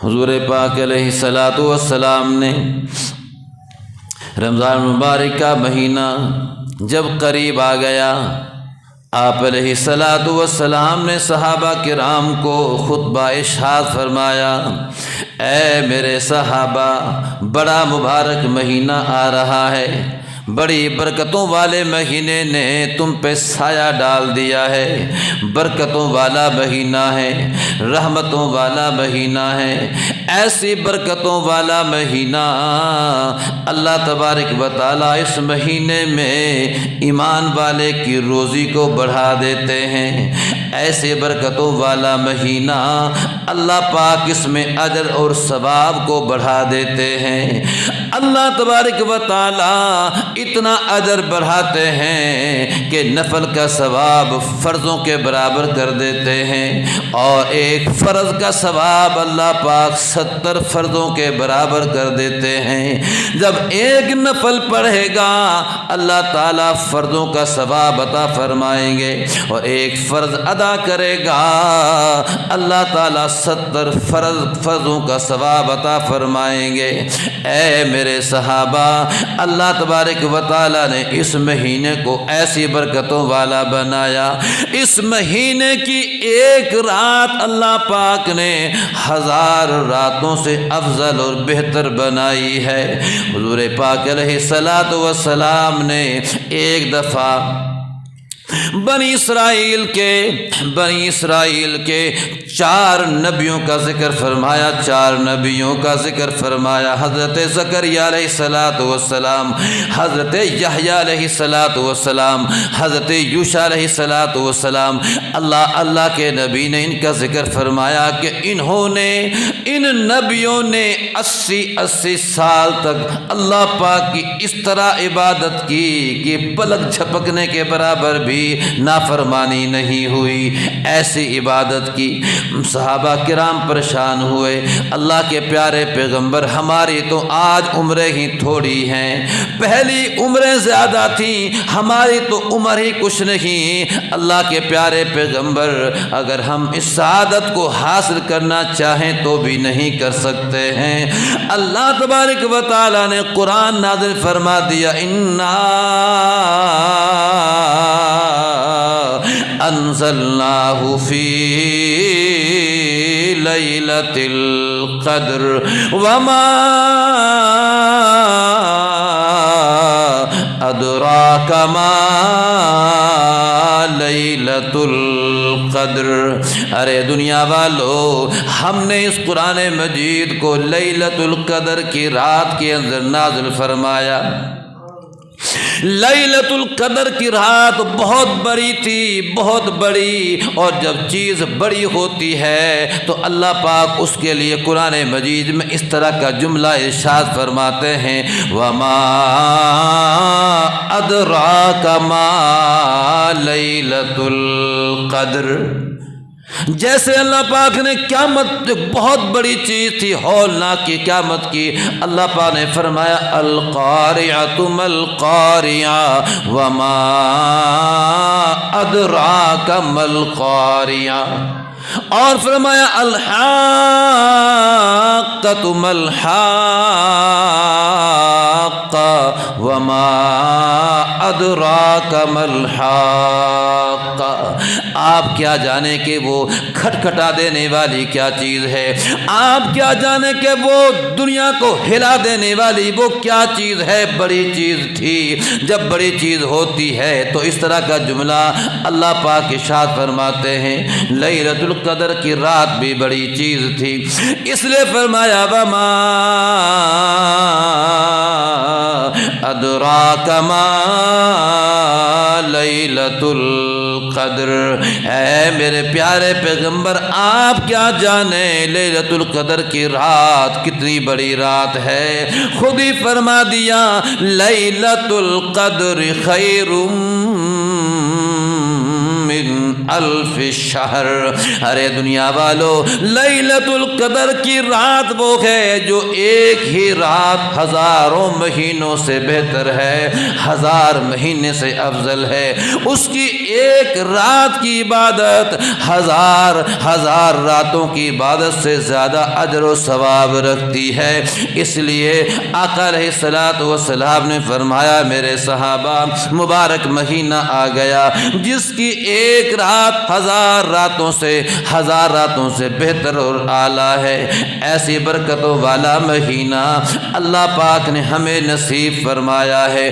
حضور پاک علیہ الصلاۃ والسلام نے رمضان مبارک کا مہینہ جب قریب آ گیا، آپ علیہ الصلاۃ والسلام نے صحابہ کرام کو خطبہ ارشاد فرمایا، اے میرے صحابہ، بڑا مبارک مہینہ آ رہا ہے، بڑی برکتوں والے مہینے نے تم پہ سایہ ڈال دیا ہے، برکتوں والا مہینہ ہے، رحمتوں والا مہینہ ہے، ایسی برکتوں والا مہینہ اللہ تبارک و تعالیٰ اس مہینے میں ایمان والے کی روزی کو بڑھا دیتے ہیں، ایسے برکتوں والا مہینہ اللہ پاک اس میں اجر اور ثواب کو بڑھا دیتے ہیں۔ اللہ تبارک و تعالیٰ اتنا اجر بڑھاتے ہیں کہ نفل کا ثواب فرضوں کے برابر کر دیتے ہیں، اور ایک فرض کا ثواب اللہ پاک 70 فرضوں کے برابر کر دیتے ہیں۔ جب ایک نفل پڑھے گا اللہ تعالیٰ فرضوں کا ثواب عطا فرمائیں گے، اور ایک فرض ادا کرے گا اللہ تعالیٰ 70 فرضوں کا ثواب عطا فرمائیں گے۔ اے میرے صحابہ، اللہ تبارک و تعالیٰ نے اس مہینے کو ایسی برکتوں والا بنایا، اس مہینے کی ایک رات اللہ پاک نے 1000 راتوں سے افضل اور بہتر بنائی ہے۔ حضور پاک علیہ الصلاۃ والسلام نے ایک دفعہ بنی اسرائیل کے 4 نبیوں کا ذکر فرمایا، 4 نبیوں کا ذکر فرمایا، حضرت زکریا علیہ الصلاۃ والسلام، حضرت یحییٰ علیہ الصلاۃ والسلام، حضرت یوشع علیہ الصلاۃ والسلام۔ اللہ کے نبی نے ان کا ذکر فرمایا کہ ان نبیوں نے 80 سال تک اللہ پاک کی اس طرح عبادت کی کہ پلک جھپکنے کے برابر بھی نافرمانی نہیں ہوئی، ایسی عبادت کی۔ صحابہ کرام پریشان ہوئے، اللہ کے پیارے پیغمبر، ہماری تو آج عمریں ہی تھوڑی ہیں، پہلی عمریں زیادہ تھیں، ہماری تو عمر ہی کچھ نہیں۔ اللہ کے پیارے پیغمبر، اگر ہم اس سعادت کو حاصل کرنا چاہیں تو بھی نہیں کر سکتے ہیں۔ اللہ تبارک و تعالیٰ نے قرآن نازل فرما دیا، انزلناہ فی لیلۃ القدر وما ادراک ما لیلۃ القدر۔ ارے دنیا والو، ہم نے اس قرآن مجید کو لیلۃ القدر کی رات کے اندر نازل فرمایا۔ لیلۃ القدر کی رات بہت بڑی تھی، بہت بڑی، اور جب چیز بڑی ہوتی ہے تو اللہ پاک اس کے لیے قرآن مجید میں اس طرح کا جملہ ارشاد فرماتے ہیں، وما ادراک ما لیلۃ القدر۔ جیسے اللہ پاک نے قیامت، بہت بڑی چیز تھی، ہولناک کی قیامت کی، اللہ پاک نے فرمایا القارعۃ ما القارعۃ وما ادراک ما القارعۃ، اور فرمایا الحاقۃ ما الحاقۃ وما ادراک ما الحاقۃ۔ آپ کیا جانے کہ وہ کھٹکھٹا دینے والی کیا چیز ہے، آپ کیا جانے کہ وہ دنیا کو ہلا دینے والی وہ کیا چیز ہے، بڑی چیز تھی۔ جب بڑی چیز ہوتی ہے تو اس طرح کا جملہ اللہ پاک ارشاد فرماتے ہیں۔ لیلۃ القدر کی رات بھی بڑی چیز تھی، اس لیے فرمایا وما ادراک ما لیلۃ القدر۔ اے میرے پیارے پیغمبر، آپ کیا جانے لیلۃ القدر کی رات کتنی بڑی رات ہے، خود ہی فرما دیا لیلۃ القدر خیر من الف شہر۔ ارے دنیا والو، لیلۃ القدر کی رات وہ ہے جو ایک ہی رات ہزاروں مہینوں سے بہتر ہے، ہزار مہینے سے افضل ہے۔ اس کی ایک رات کی عبادت ہزار راتوں کی عبادت سے زیادہ اجر و ثواب رکھتی ہے۔ اس لیے آقا علیہ الصلوۃ والسلام نے فرمایا میرے صحابہ، مبارک مہینہ آ گیا جس کی ایک رات ہزار راتوں سے بہتر اور اعلیٰ ہے۔ ایسی برکتوں والا مہینہ اللہ پاک نے ہمیں نصیب فرمایا ہے۔